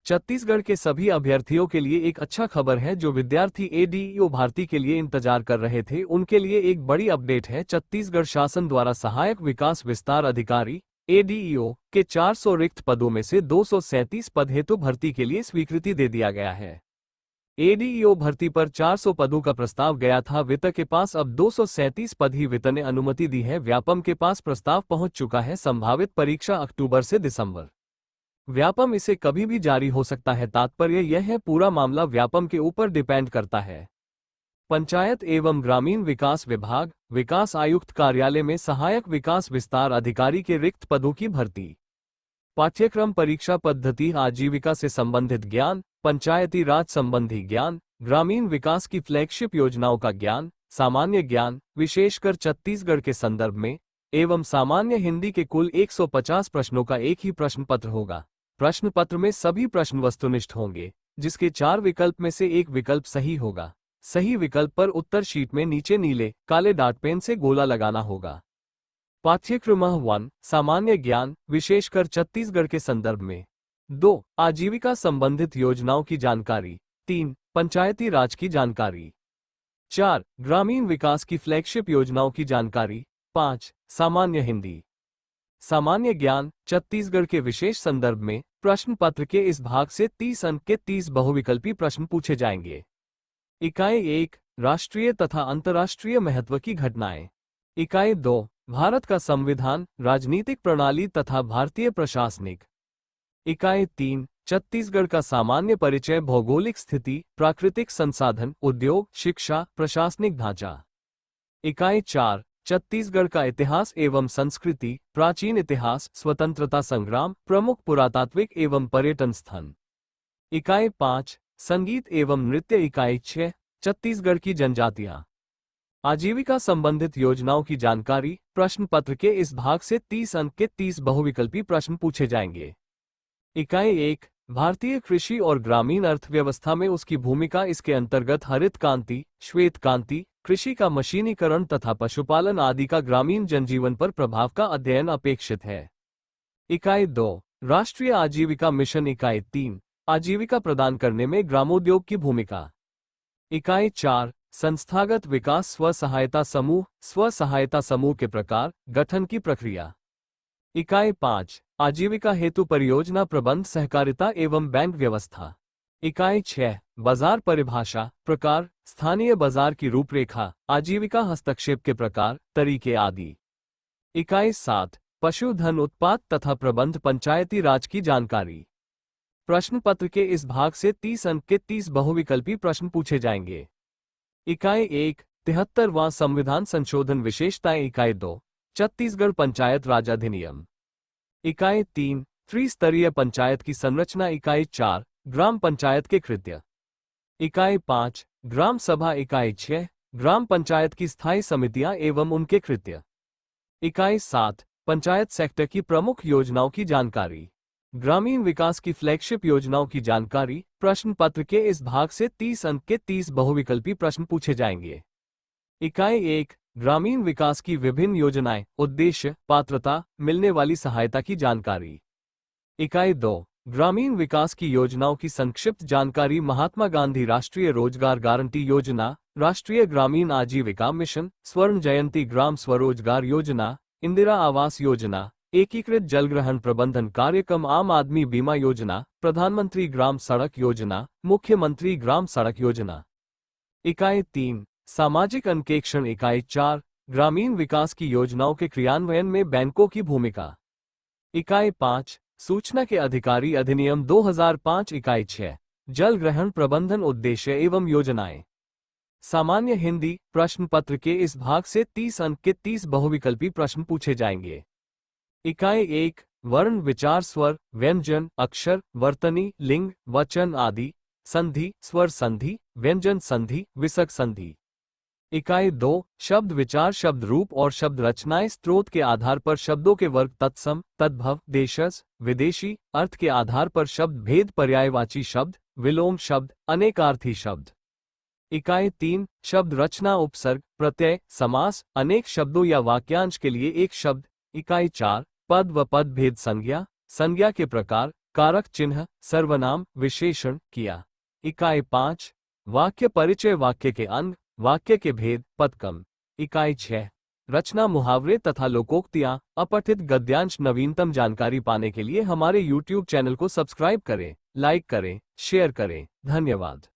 छत्तीसगढ़ के सभी अभ्यर्थियों के लिए एक अच्छा खबर है। जो विद्यार्थी एडीईओ भर्ती के लिए इंतजार कर रहे थे उनके लिए एक बड़ी अपडेट है। छत्तीसगढ़ शासन द्वारा सहायक विकास विस्तार अधिकारी एडीईओ के 400 रिक्त पदों में से 237 पद हेतु भर्ती के लिए स्वीकृति दे दिया गया है। एडीईओ भर्ती पर 400 पदों का प्रस्ताव गया था। वित्त के पास अब 237 पद ही वित्त ने अनुमति दी है। व्यापम के पास प्रस्ताव पहुंच चुका है। संभावित परीक्षा अक्टूबर से दिसंबर। व्यापम इसे कभी भी जारी हो सकता है। तात्पर्य यह है पूरा मामला व्यापम के ऊपर डिपेंड करता है। पंचायत एवं ग्रामीण विकास विभाग विकास आयुक्त कार्यालय में सहायक विकास विस्तार अधिकारी के रिक्त पदों की भर्ती। पाठ्यक्रम परीक्षा पद्धति आजीविका से संबंधित ज्ञान, पंचायती राज संबंधी ज्ञान, ग्रामीण विकास की फ्लैगशिप योजनाओं का ज्ञान, सामान्य ज्ञान विशेषकर छत्तीसगढ़ के संदर्भ में एवं सामान्य हिंदी के कुल 150 प्रश्नों का एक ही प्रश्न पत्र होगा। प्रश्न पत्र में सभी प्रश्न वस्तुनिष्ठ होंगे, जिसके 4 विकल्प में से एक विकल्प सही होगा। सही विकल्प पर उत्तर शीट में नीचे नीले काले डॉट पेन से गोला लगाना होगा। पाठ्यक्रम 1 सामान्य ज्ञान विशेषकर छत्तीसगढ़ के संदर्भ में। 2 आजीविका संबंधित योजनाओं की जानकारी। 3 पंचायती राज की जानकारी। 4 ग्रामीण विकास की फ्लैगशिप योजनाओं की जानकारी। 5 सामान्य हिंदी। सामान्य ज्ञान छत्तीसगढ़ के विशेष संदर्भ में प्रश्न पत्र के इस भाग से 30 अंक के 30 बहुविकल्पी प्रश्न पूछे जाएंगे। इकाई 1 राष्ट्रीय तथा अंतर्राष्ट्रीय महत्व की घटनाएं। इकाई 2 भारत का संविधान, राजनीतिक प्रणाली तथा भारतीय प्रशासनिक। इकाई 3 छत्तीसगढ़ का सामान्य परिचय, भौगोलिक स्थिति, प्राकृतिक संसाधन, उद्योग, शिक्षा, प्रशासनिक ढांचा। इकाई 4 छत्तीसगढ़ का इतिहास एवं संस्कृति, प्राचीन इतिहास, स्वतंत्रता संग्राम, प्रमुख पुरातात्विक एवं पर्यटन स्थल। इकाई 5 संगीत एवं नृत्य। इकाई 6 छत्तीसगढ़ की जनजातियां। आजीविका संबंधित योजनाओं की जानकारी। प्रश्न पत्र के इस भाग से 30 अंक के 30 बहुविकल्पी प्रश्न पूछे जाएंगे। इकाई 1 भारतीय कृषि और ग्रामीण अर्थव्यवस्था में उसकी भूमिका। इसके अंतर्गत हरित क्रांति, श्वेत क्रांति, कृषि का मशीनीकरण तथा पशुपालन आदि का ग्रामीण जनजीवन पर प्रभाव का अध्ययन अपेक्षित है। इकाई 2 राष्ट्रीय आजीविका मिशन। इकाई 3 आजीविका प्रदान करने में ग्रामोद्योग की भूमिका। इकाई 4 संस्थागत विकास, स्व सहायता समूह के प्रकार, गठन की प्रक्रिया। इकाई 5 आजीविका हेतु परियोजना प्रबंध, सहकारिता एवं बैंक व्यवस्था। इकाई 6 बाजार परिभाषा, प्रकार, स्थानीय बाजार की रूपरेखा, आजीविका हस्तक्षेप के प्रकार, तरीके आदि। इकाई 7 पशुधन उत्पाद तथा प्रबंध, पंचायती राज की जानकारी। प्रश्न पत्र के इस भाग से 30 अंक के 30 बहुविकल्पी प्रश्न पूछे जाएंगे। इकाई 1 73वां संविधान संशोधन विशेषताएं। इकाई 2 छत्तीसगढ़ पंचायत राज अधिनियम। इकाई 3 त्रिस्तरीय पंचायत की संरचना। इकाई 4 ग्राम पंचायत के कृत्य। इकाई 5 ग्राम सभा। इकाई 6 ग्राम पंचायत की स्थायी समितियां एवं उनके कृत्य। इकाई 7 पंचायत सेक्टर की प्रमुख योजनाओं की जानकारी। ग्रामीण विकास की फ्लैगशिप योजनाओं की जानकारी। प्रश्न पत्र के इस भाग से 30 अंक के 30 बहुविकल्पी प्रश्न पूछे जाएंगे। इकाई 1 ग्रामीण विकास की विभिन्न योजनाएं, उद्देश्य, पात्रता, मिलने वाली सहायता की जानकारी। इकाई 2 ग्रामीण विकास की योजनाओं की संक्षिप्त जानकारी। महात्मा गांधी राष्ट्रीय रोजगार गारंटी योजना, राष्ट्रीय ग्रामीण आजीविका मिशन, स्वर्ण जयंती ग्राम स्वरोजगार योजना, इंदिरा आवास योजना, एकीकृत जलग्रहण प्रबंधन कार्यक्रम, आम आदमी बीमा योजना, प्रधानमंत्री ग्राम सड़क योजना, मुख्यमंत्री ग्राम सड़क योजना। इकाई 3 सामाजिक अंकेक्षण। इकाई 4 ग्रामीण विकास की योजनाओं के क्रियान्वयन में बैंकों की भूमिका। इकाई 5 सूचना के अधिकारी अधिनियम 2005। इकाई 6 जल ग्रहण प्रबंधन, उद्देश्य एवं योजनाएं। सामान्य हिंदी। प्रश्न पत्र के इस भाग से 30 अंक के 30 बहुविकल्पी प्रश्न पूछे जाएंगे। इकाई 1 वर्ण, विचार, स्वर, व्यंजन, अक्षर, वर्तनी, लिंग, वचन आदि, संधि, स्वर संधि, व्यंजन संधि, विसर्ग संधि। इकाई 2 शब्द विचार, शब्द रूप और शब्द रचनाएं। स्रोत के आधार पर शब्दों के वर्ग, तत्सम, तद्भव, देशज, विदेशी। अर्थ के आधार पर शब्द भेद, पर्यायवाची शब्द, विलोम शब्द, अनेकार्थी शब्द। इकाई 3 शब्द रचना, उपसर्ग, प्रत्यय, समास, अनेक शब्दों या वाक्यांश के लिए एक शब्द। इकाई 4 पद व पद भेद संज्ञा, संज्ञा के प्रकार, कारक चिन्ह, सर्वनाम, विशेषण किया। इकाई 5 वाक्य परिचय, वाक्य के अंग, वाक्य के भेद, पदक्रम। इकाई 6 रचना, मुहावरे तथा लोकोक्तियां, अपठित गद्यांश। नवीनतम जानकारी पाने के लिए हमारे YouTube चैनल को सब्सक्राइब करें, लाइक करें, शेयर करें। धन्यवाद।